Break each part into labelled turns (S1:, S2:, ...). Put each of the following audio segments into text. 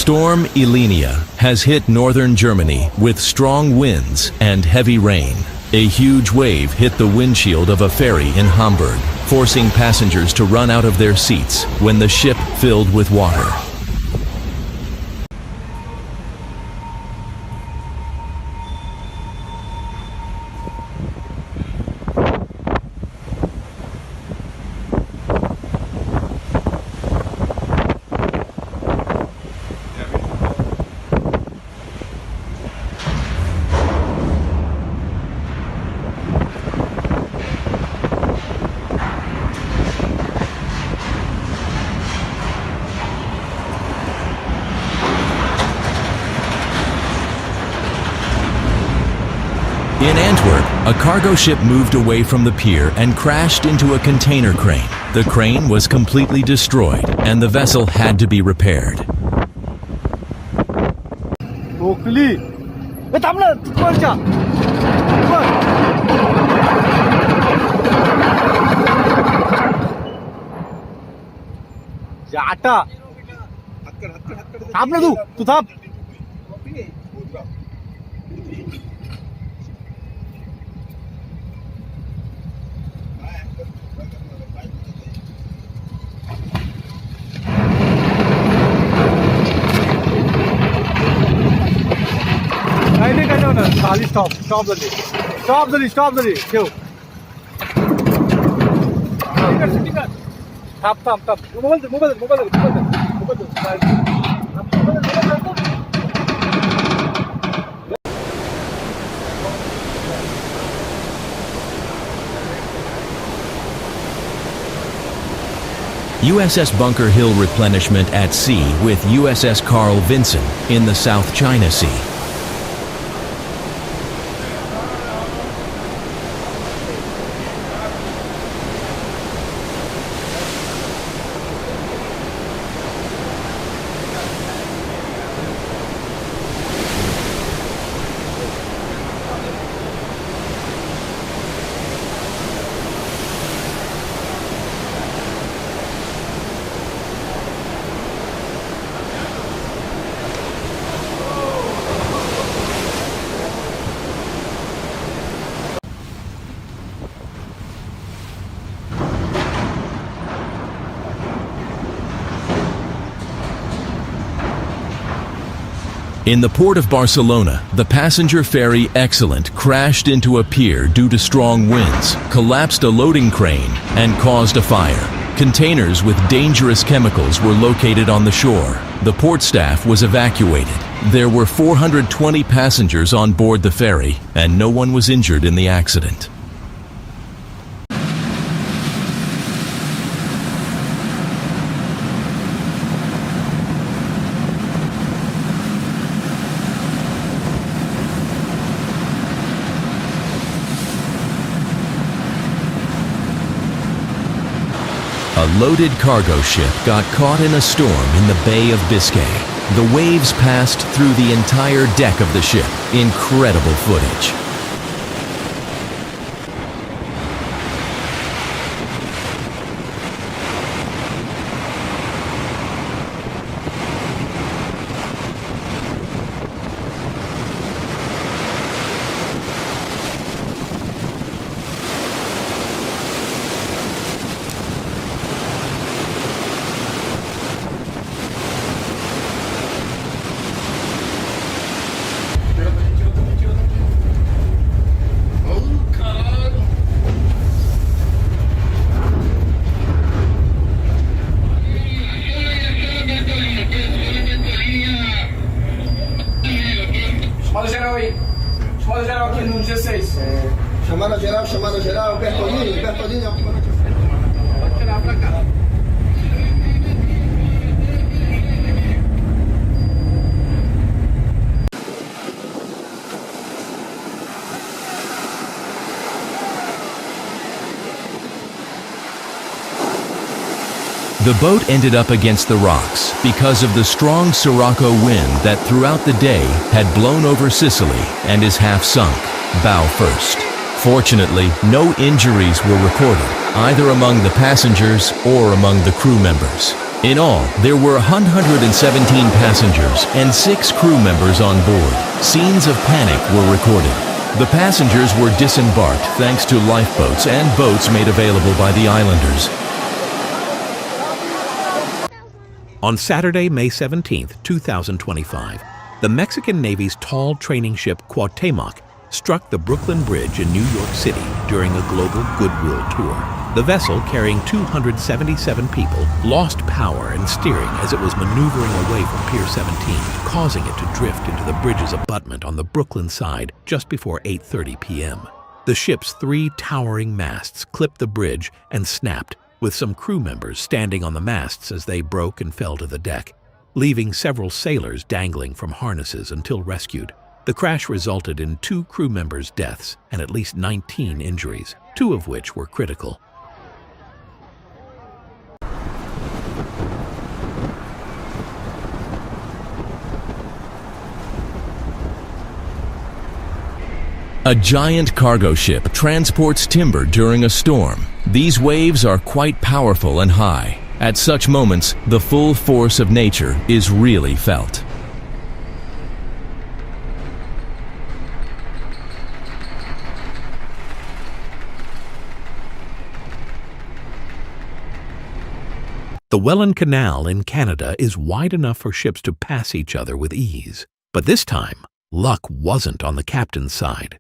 S1: Storm Elenia has hit northern Germany with strong winds and heavy rain. A huge wave hit the windshield of a ferry in Hamburg, forcing passengers to run out of their seats when the ship filled with water. In Antwerp, a cargo ship moved away from the pier and crashed into a container crane. The crane was completely destroyed, and the vessel had to be repaired.
S2: Stop the ठेव. थांब. Mobile.
S1: USS Bunker Hill replenishment at sea with USS Carl Vinson in the South China Sea. In the port of Barcelona, the passenger ferry Excellent crashed into a pier due to strong winds, collapsed a loading crane, and caused a fire. Containers with dangerous chemicals were located on the shore. The port staff was evacuated. There were 420 passengers on board the ferry, and no one was injured in the accident. A loaded cargo ship got caught in a storm in the Bay of Biscay. The waves passed through the entire deck of the ship. Incredible footage.
S3: Chamada geral aqui no G6. Chamada geral, Bertolini. Pode tirar pra cá.
S1: The boat ended up against the rocks because of the strong Sirocco wind that throughout the day had blown over Sicily and is half sunk, bow first. Fortunately, no injuries were recorded, either among the passengers or among the crew members. In all, there were 117 passengers and 6 crew members on board. Scenes of panic were recorded. The passengers were disembarked thanks to lifeboats and boats made available by the islanders.
S4: On Saturday, May 17, 2025, the Mexican Navy's tall training ship Cuauhtémoc struck the Brooklyn Bridge in New York City during a global goodwill tour. The vessel, carrying 277 people, lost power and steering as it was maneuvering away from Pier 17, causing it to drift into the bridge's abutment on the Brooklyn side just before 8:30 p.m. The ship's 3 towering masts clipped the bridge and snapped, with some crew members standing on the masts as they broke and fell to the deck, leaving several sailors dangling from harnesses until rescued. The crash resulted in 2 crew members' deaths and at least 19 injuries, 2 of which were critical.
S1: A giant cargo ship transports timber during a storm. These waves are quite powerful and high. At such moments, the full force of nature is really felt.
S4: The Welland Canal in Canada is wide enough for ships to pass each other with ease. But this time, luck wasn't on the captain's side.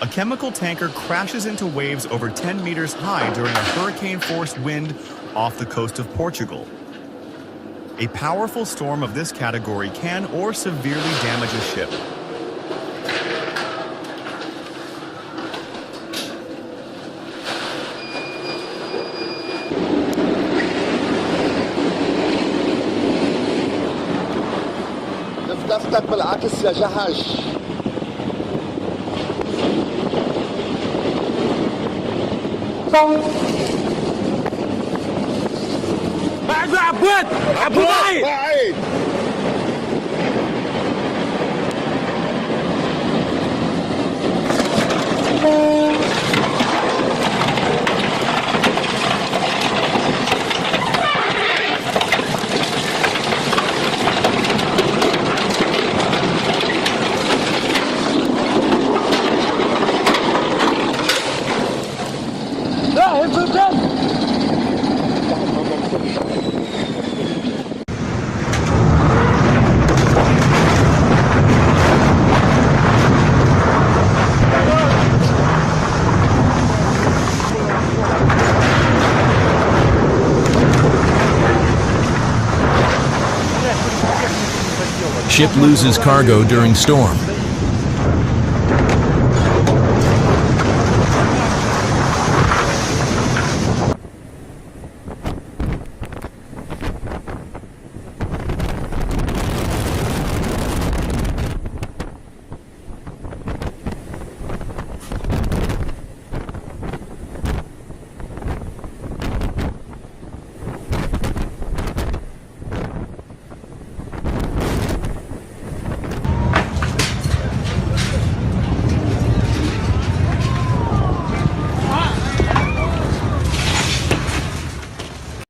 S5: A chemical tanker crashes into waves over 10 meters high during a hurricane-force wind off the coast of Portugal. A powerful storm of this category can or severely damage a ship.
S3: دفتك بالعكس يا جحش.
S2: بعد عبود عبود
S1: Ship loses cargo during storm.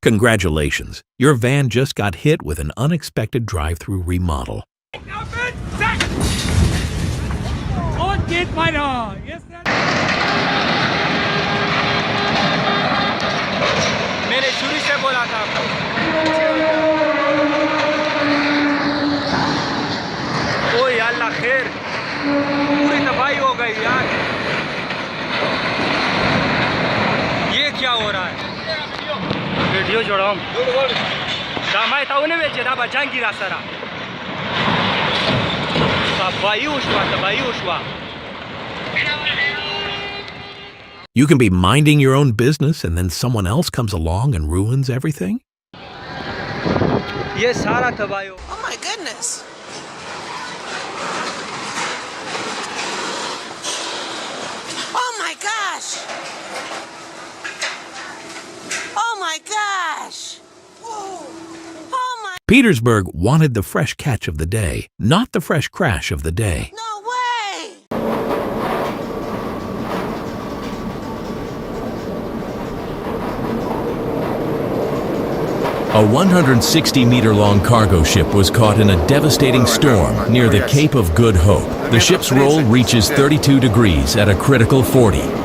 S4: Congratulations, your van just got hit with an unexpected drive-through remodel.
S2: मैंने शुरू से बोला था आपको ओ अल्लाह खैर पूरी तबाही हो गई यार ये क्या हो रहा है वीडियो जोड़ो damai tahu ne veje da ba jangira sara tabayi ushwa
S4: You can be minding your own business and then someone else comes along and ruins everything?
S2: ये सारा तबाही हो
S6: Oh my goodness. Oh my gosh. Oh my gosh. Oh my.
S4: Petersburg wanted the fresh catch of the day, not the fresh crash of the day.
S6: No way.
S1: A 160-meter-long cargo ship was caught in a devastating storm near the Cape of Good Hope. The ship's roll reaches 32 degrees at a critical 40.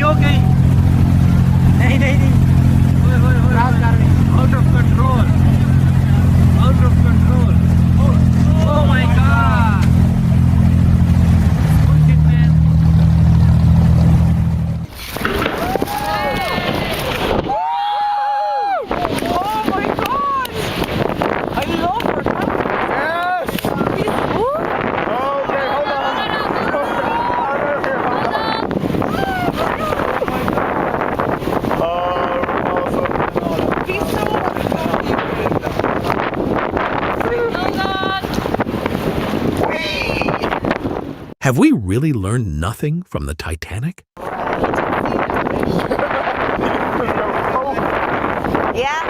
S2: Okay. नहीं out of control. Oh my god. Push it, man. Oh my god. I love her.
S3: Yes! Okay, hold
S4: Have we really learned nothing from the Titanic?
S6: Yeah.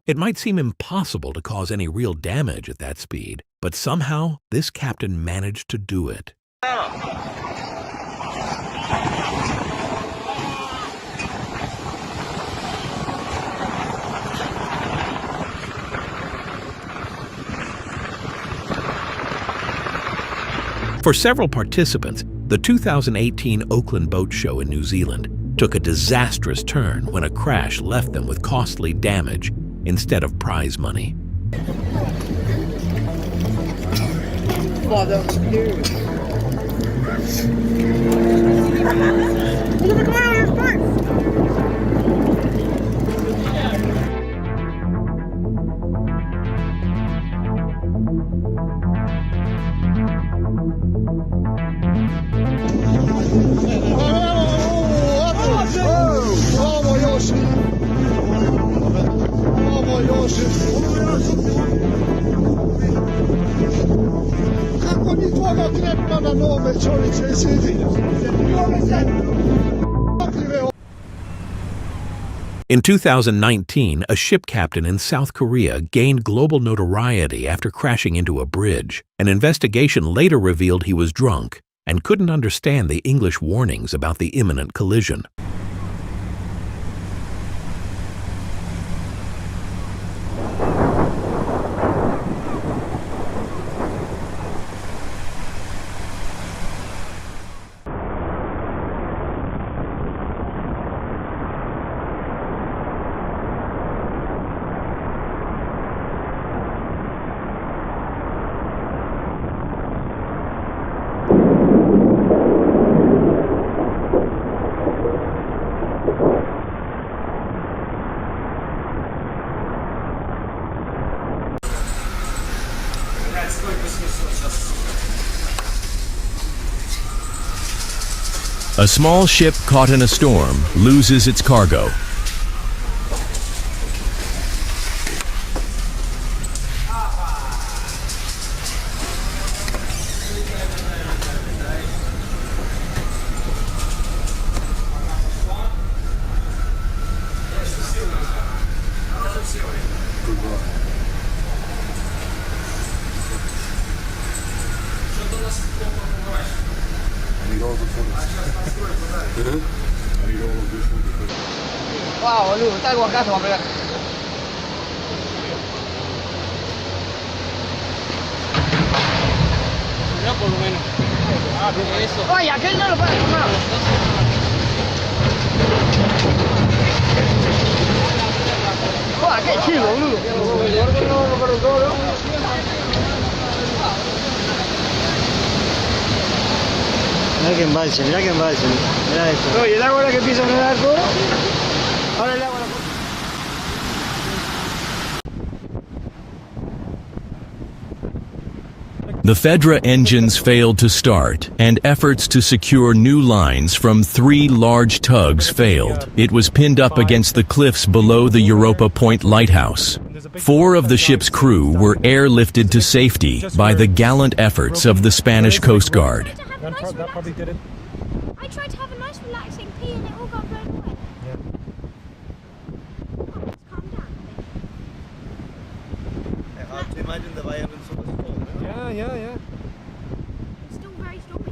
S4: It might seem impossible to cause any real damage at that speed, but somehow this captain managed to do it. For several participants, the 2018 Oakland Boat Show in New Zealand took a disastrous turn when a crash left them with costly damage instead of prize money. In 2019, a ship captain in South Korea gained global notoriety after crashing into a bridge. An investigation later revealed he was drunk and couldn't understand the English warnings about the imminent collision.
S1: A small ship caught in a storm loses its cargo.
S3: Wow, lu, está algo acá, se va a pegar. Ya por lo menos. Oye, aquel no lo puede tomar. Joder, qué chido, boludo.
S7: Mirá que embalse, mirá que embalse. Mirá esto.
S3: Oye, el agua la que empieza a nadar todo. Ahora el agua la...
S1: The Fedra engines failed to start, and efforts to secure new lines from 3 large tugs failed. It was pinned up against the cliffs below the Europa Point lighthouse. 4 of the ship's crew were airlifted to safety by the gallant efforts of the Spanish Coast Guard.
S8: That probably did it. I tried to have a nice relaxing pee and it all got blown away.
S7: Yeah.
S8: Oh, it's calmed down a bit.
S7: Hard to imagine the violence of the storm.
S2: Yeah.
S8: It's still very stormy.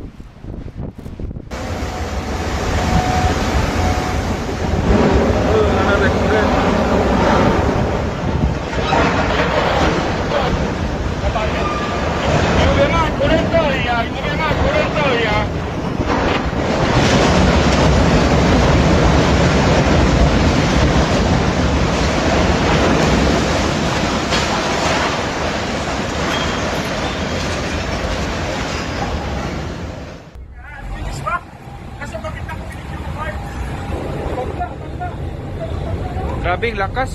S2: Grabing lakas.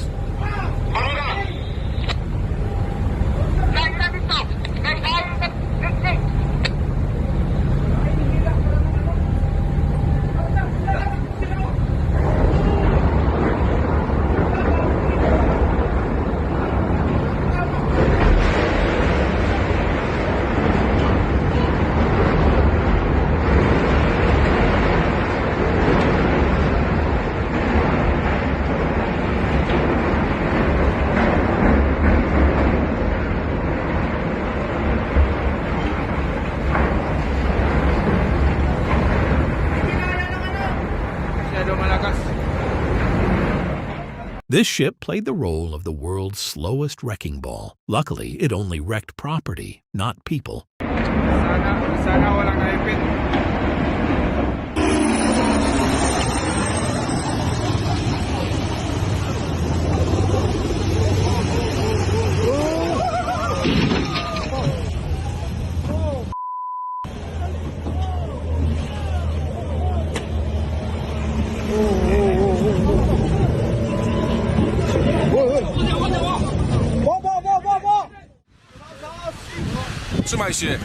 S4: This ship played the role of the world's slowest wrecking ball. Luckily, it only wrecked property, not people.
S2: Sana walang naipit.
S9: Trzymaj się!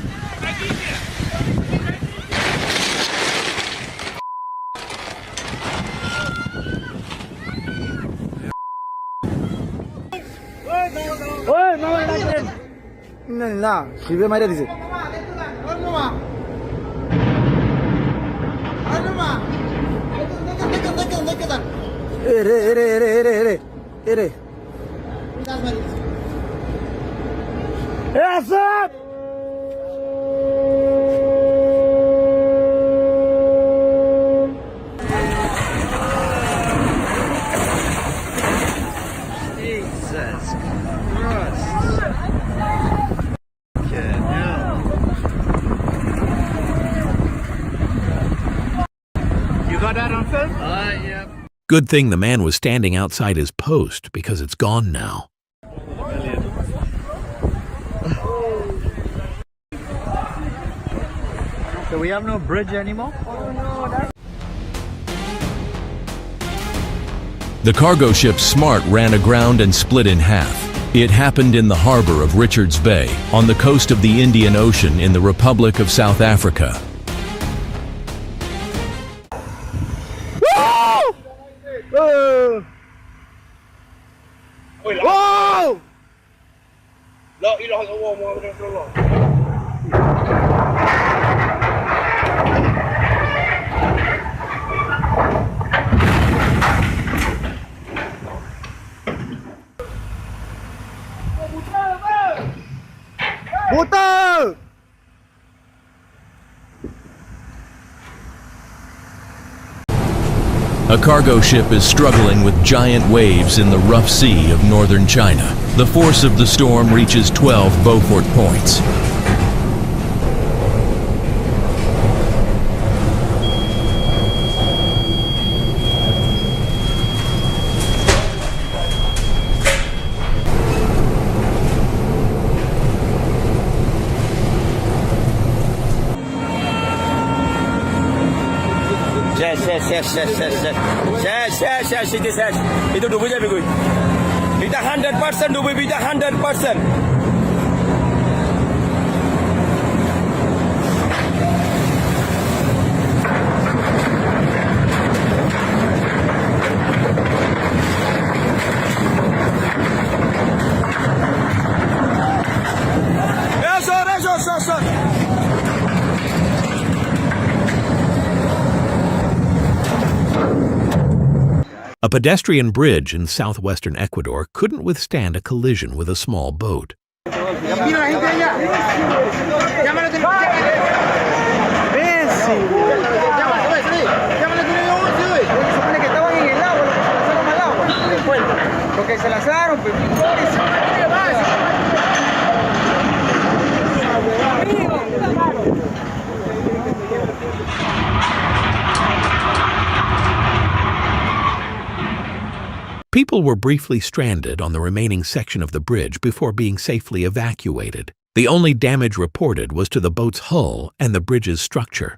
S3: না শিবে মাইরা দিছে এরে এরে এরে এরে এরে এরে Asap!
S7: Jesus Christ.
S3: You got that on film?
S7: Yeah.
S4: Good thing the man was standing outside his post because it's gone now.
S7: So we have no bridge anymore?
S1: The cargo ship Smart ran aground and split in half. It happened in the harbor of Richards Bay, on the coast of the Indian Ocean in the Republic of South Africa.
S3: Whoa! Puta!
S1: A cargo ship is struggling with giant waves in the rough sea of northern China. The force of the storm reaches 12 Beaufort points.
S3: শেষ এটা ডুবে যাবে কই এটা 100% ডুবে এটা 100%।
S4: A pedestrian bridge in southwestern Ecuador couldn't withstand a collision with a small boat. People were briefly stranded on the remaining section of the bridge before being safely evacuated. The only damage reported was to the boat's hull and the bridge's structure.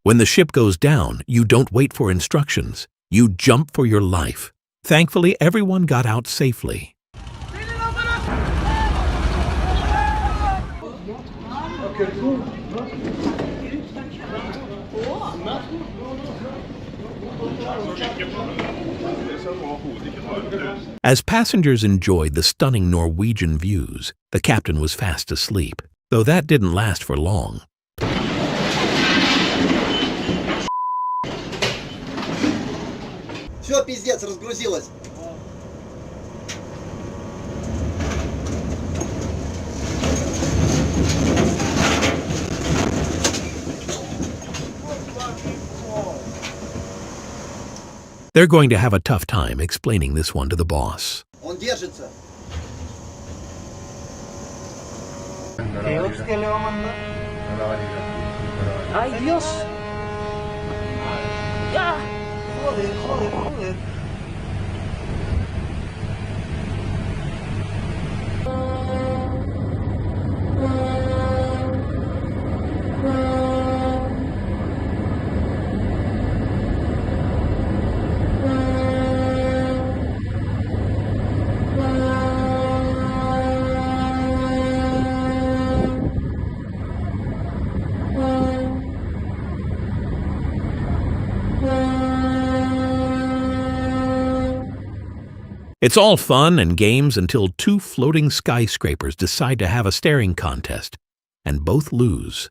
S4: When the ship goes down, you don't wait for instructions. You jump for your life. Thankfully, everyone got out safely. As passengers enjoyed the stunning Norwegian views, the captain was fast asleep, though that didn't last for long.
S3: Все, пиздец, разгрузилось.
S4: They're going to have a tough time explaining this one to the boss.
S3: Он держится.
S6: Ay, Dios. Ya. Joder.
S4: It's all fun and games until two floating skyscrapers decide to have a staring contest, and both lose.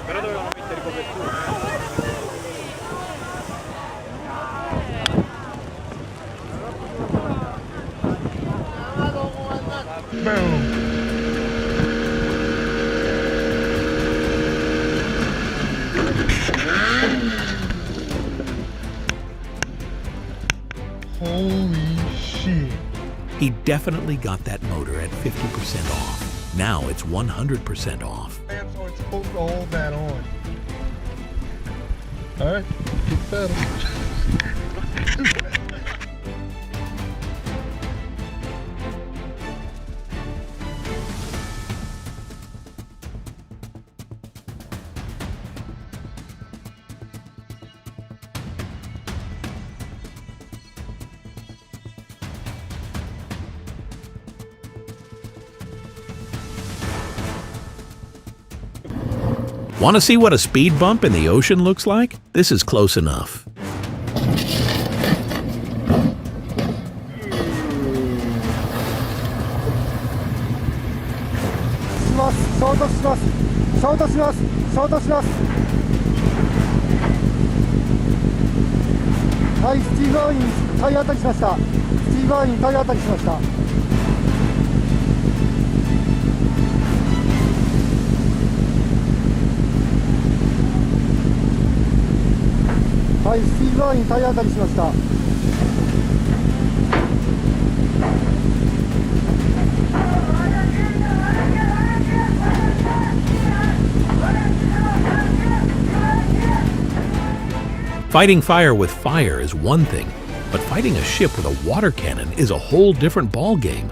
S2: Però dovevano mettere copertura.
S10: Holy shit.
S4: He definitely got that motor at 50% off. Now it's 100% off.
S10: So it's supposed to hold that on. Alright, get pedal.
S4: Want to see what a speed bump in the ocean looks like? This is close enough.
S10: Hi, スティーバーに体当たりしました。スティーバーに体当たりしました。
S7: はい、スピードライン体当たりしました。
S4: Fighting fire with fire is one thing, but fighting a ship with a water cannon is a whole different ballgame.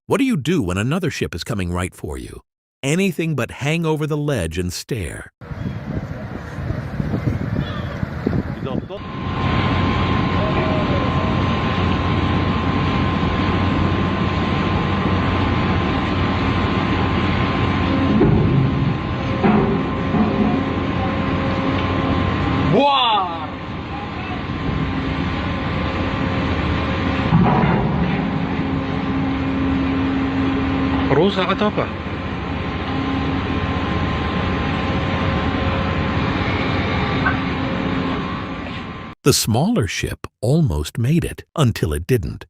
S4: What do you do when another ship is coming right for you? Anything but hang over the ledge and stare.
S2: Rusak atau apa?
S4: The smaller ship almost made it until it didn't.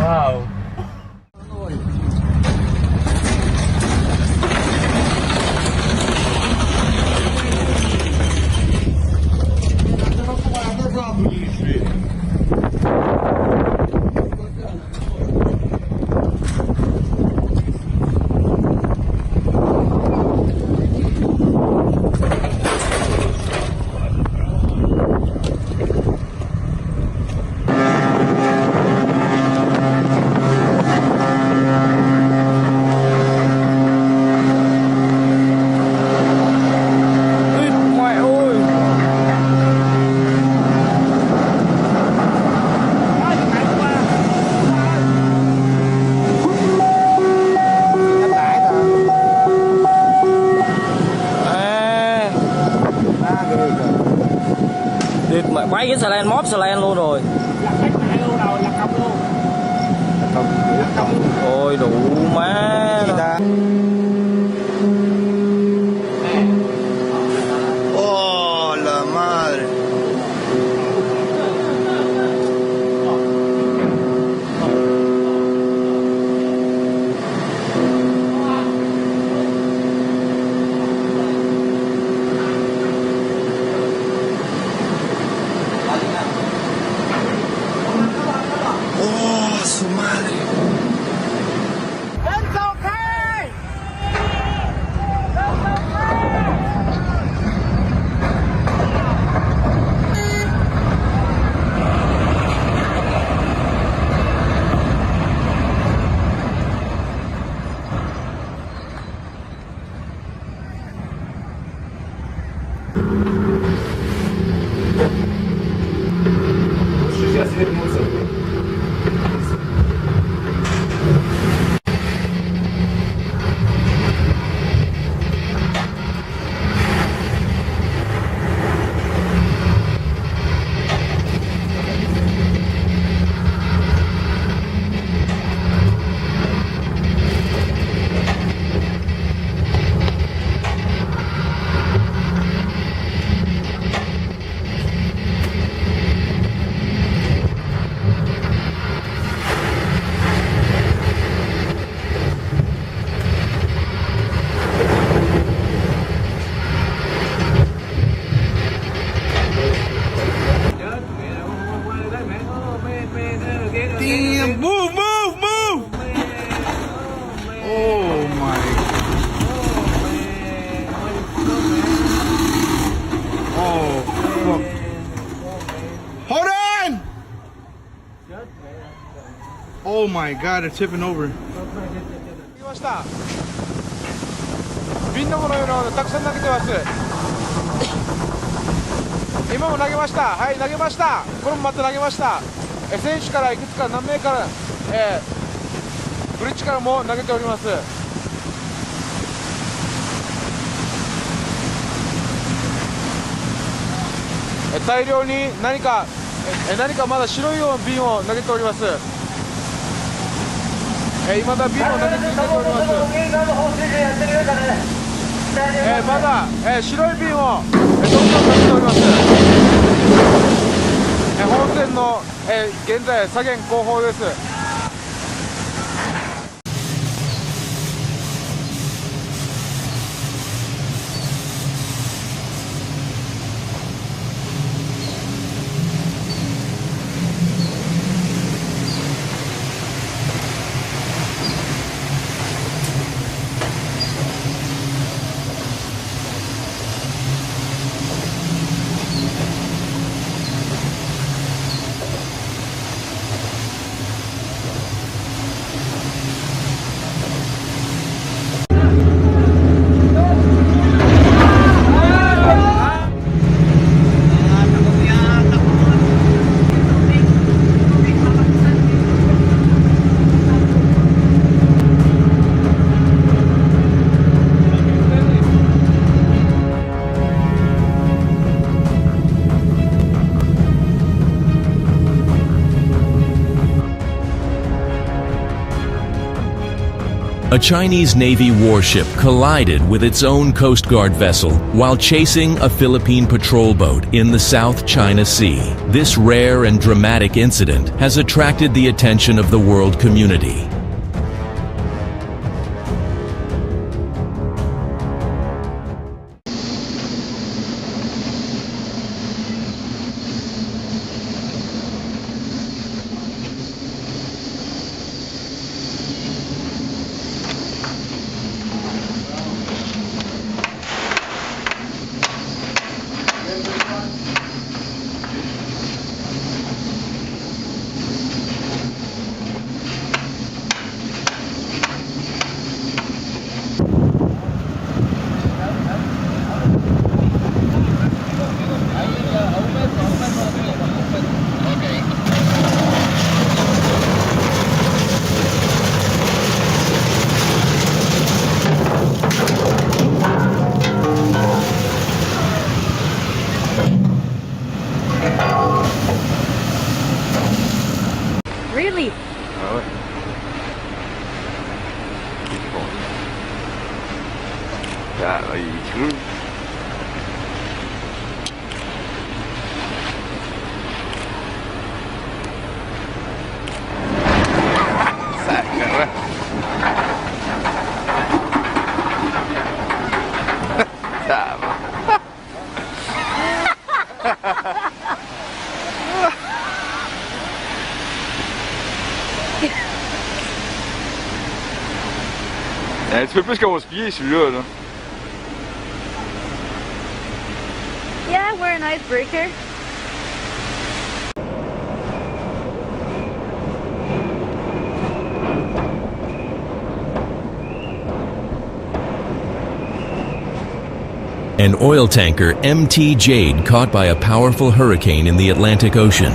S2: Wow.
S6: Quay cái xà len, móp xà len luôn rồi. Ôi đủ má.
S3: Oh, la madre. Oh, su madre.
S10: Oh my god, they're tipping over.
S11: 瓶のものようなものたくさん投げてます。今も投げました。はい、投げました。これもまた投げました。選手からいくつか何名から、ブリッジからも投げております。大量に何かまだ白いような瓶を投げております。まだ瓶を投げ続けております。まだ、白い瓶を、どんどん投げております。本線の、現在左舷後方です。
S1: A Chinese Navy warship collided with its own Coast Guard vessel while chasing a Philippine patrol boat in the South China Sea. This rare and dramatic incident has attracted the attention of the world community.
S8: Really?
S9: Dạ là gì chứ? Sạc ra. Dạ. Ja, typisk over spire i syre, eller?
S8: Yeah, we're an icebreaker.
S1: An oil tanker, MT Jade, caught by a powerful hurricane in the Atlantic Ocean.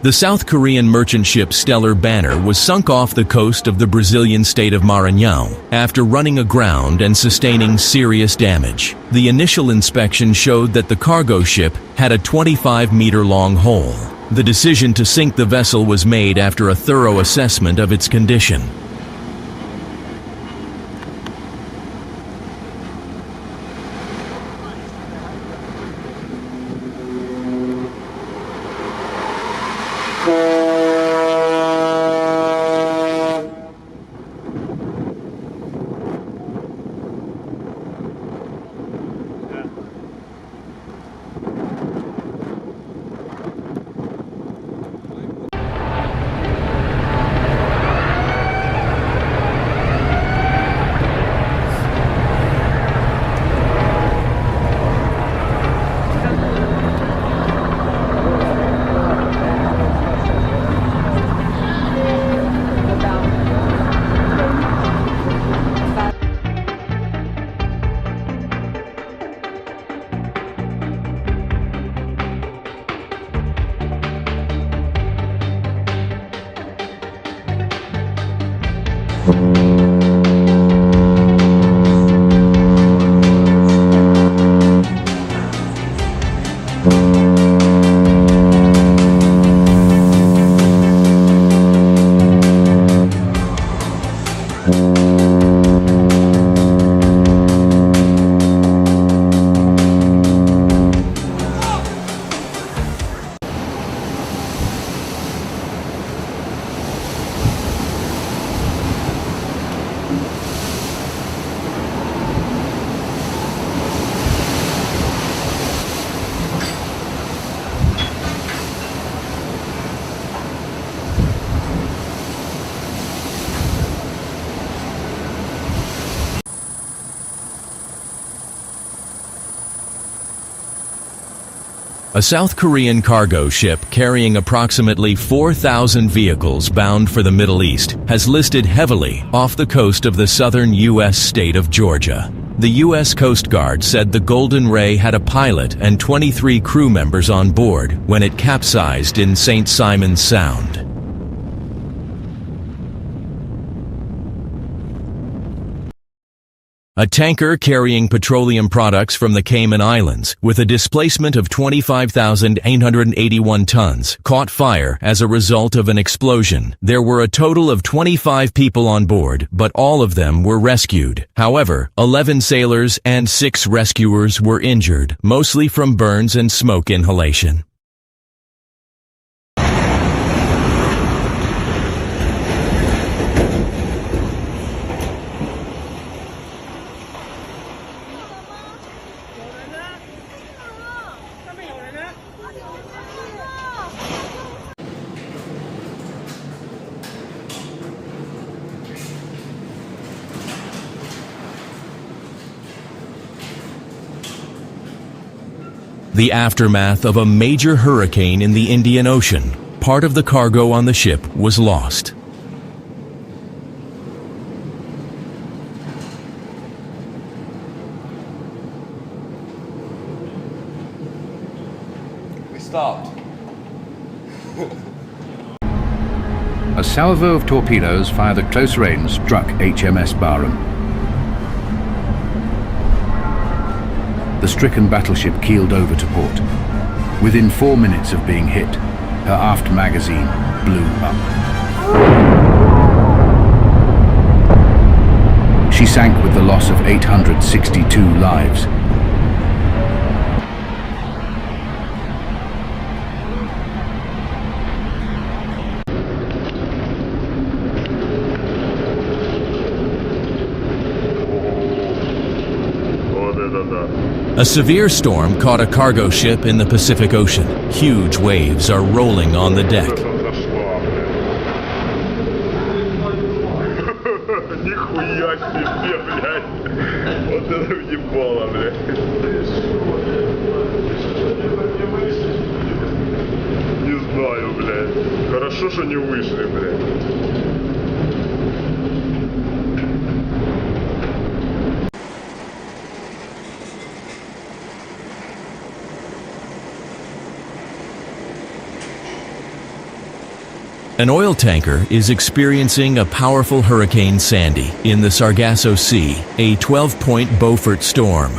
S1: The South Korean merchant ship Stellar Banner was sunk off the coast of the Brazilian state of Maranhão after running aground and sustaining serious damage. The initial inspection showed that the cargo ship had a 25-meter-long hole. The decision to sink the vessel was made after a thorough assessment of its condition. A South Korean cargo ship carrying approximately 4,000 vehicles bound for the Middle East has listed heavily off the coast of the southern U.S. state of Georgia. The U.S. Coast Guard said the Golden Ray had a pilot and 23 crew members on board when it capsized in St. Simon's Sound. A tanker carrying petroleum products from the Cayman Islands, with a displacement of 25,881 tons, caught fire as a result of an explosion. There were a total of 25 people on board, but all of them were rescued. However, 11 sailors and 6 rescuers were injured, mostly from burns and smoke inhalation. The aftermath of a major hurricane in the Indian Ocean. Part of the cargo on the ship was lost.
S9: We stopped.
S12: A salvo of torpedoes fired at close range struck HMS Barham. The stricken battleship keeled over to port. Within 4 minutes of being hit, her aft magazine blew up. She sank with the loss of 862 lives.
S1: A severe storm caught a cargo ship in the Pacific Ocean. Huge waves are rolling on the deck.
S9: Нихуя себе, блядь. Вот это въебало, блядь. Не знаю, блядь. Хорошо, что не вышли, блядь.
S1: An oil tanker is experiencing a powerful Hurricane Sandy in the Sargasso Sea, a 12-point Beaufort storm.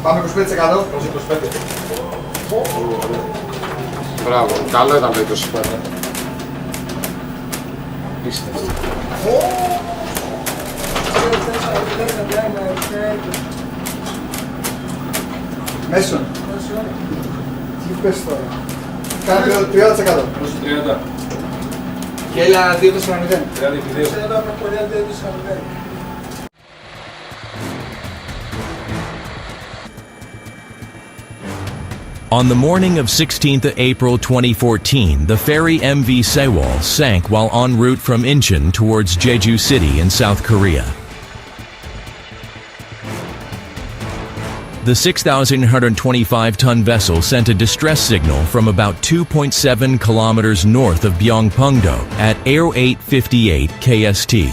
S3: Πάμε 25%. 25.
S10: Μπράβο, καλό ήταν το 25.
S3: Πίστευτο. Μέσον. Τι πες τώρα. Κάνε το 30%.
S10: 30.
S3: Και έλα 2-4-0.
S10: 32.
S1: On the morning of 16th April 2014, the ferry MV Sewol sank while en route from Incheon towards Jeju City in South Korea. The 6,125-ton vessel sent a distress signal from about 2.7 kilometers north of Byongpungdo at 0858 KST.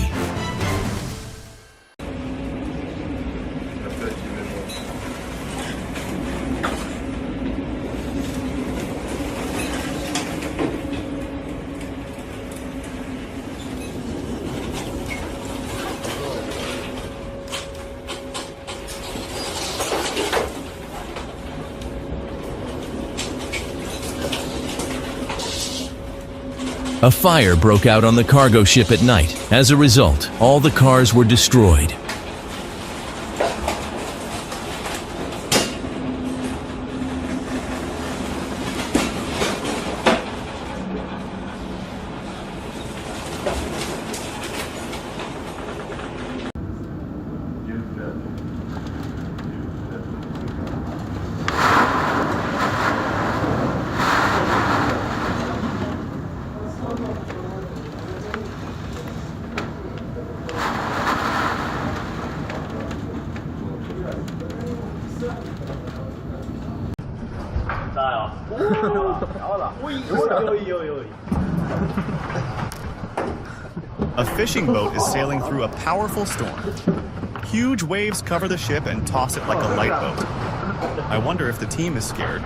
S1: A fire broke out on the cargo ship at night. As a result, all the cars were destroyed.
S5: A fishing boat is sailing through a powerful storm. Huge waves cover the ship and toss it like a light boat. I wonder if the team is scared.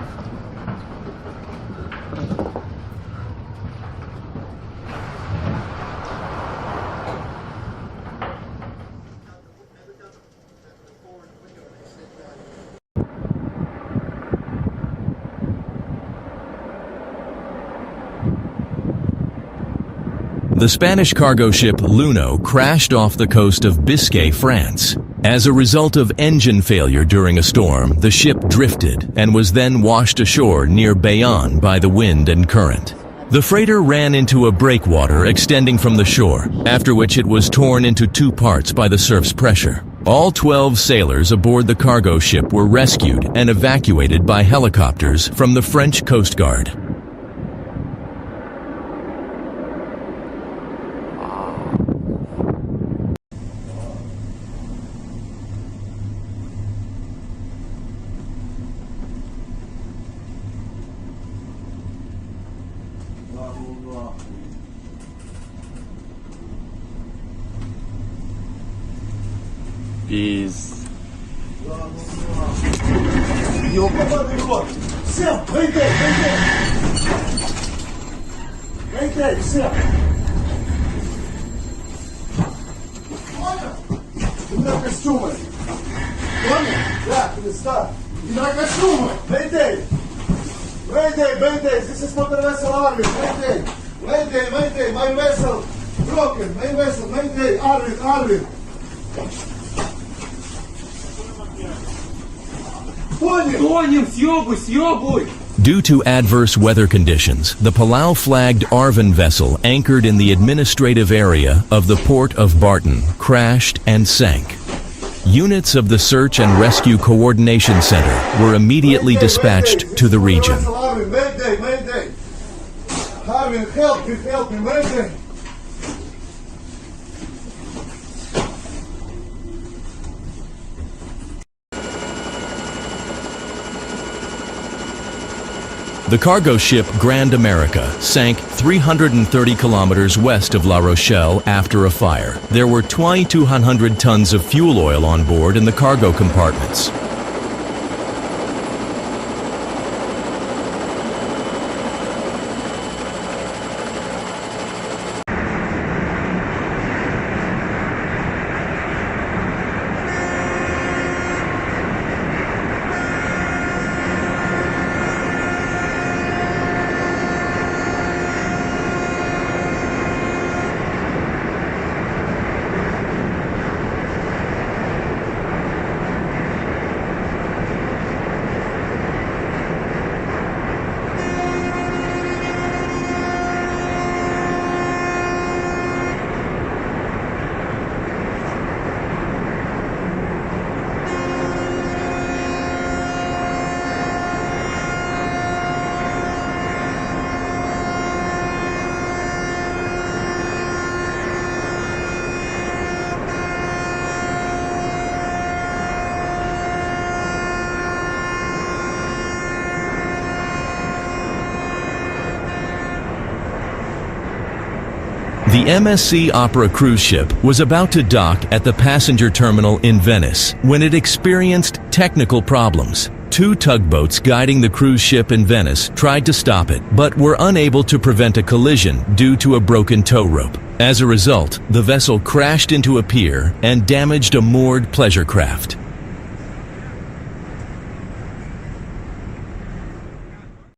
S1: The Spanish cargo ship Luno crashed off the coast of Biscay, France. As a result of engine failure during a storm, the ship drifted and was then washed ashore near Bayonne by the wind and current. The freighter ran into a breakwater extending from the shore, after which it was torn into two parts by the surf's pressure. All 12 sailors aboard the cargo ship were rescued and evacuated by helicopters from the French Coast Guard.
S6: Peace.
S3: Всем, войдите, всем. У меня костюмы. Понял? Да, перестань. У меня костюмы. Войдите. This is for the vessel Arvin. Войдите. My vessel broken. My vessel. Войдите. Arvin.
S1: Due to adverse weather conditions, the Palau-flagged Arvin vessel anchored in the administrative area of the port of Barton crashed and sank. Units of the Search and Rescue Coordination Center were immediately dispatched to the region.
S3: Arvin, help me, Mayday.
S1: The cargo ship Grand America sank 330 kilometers west of La Rochelle after a fire. There were 2,200 tons of fuel oil on board in the cargo compartments. The MSC Opera cruise ship was about to dock at the passenger terminal in Venice when it experienced technical problems. Two tugboats guiding the cruise ship in Venice tried to stop it, but were unable to prevent a collision due to a broken tow rope. As a result, the vessel crashed into a pier and damaged a moored pleasure craft.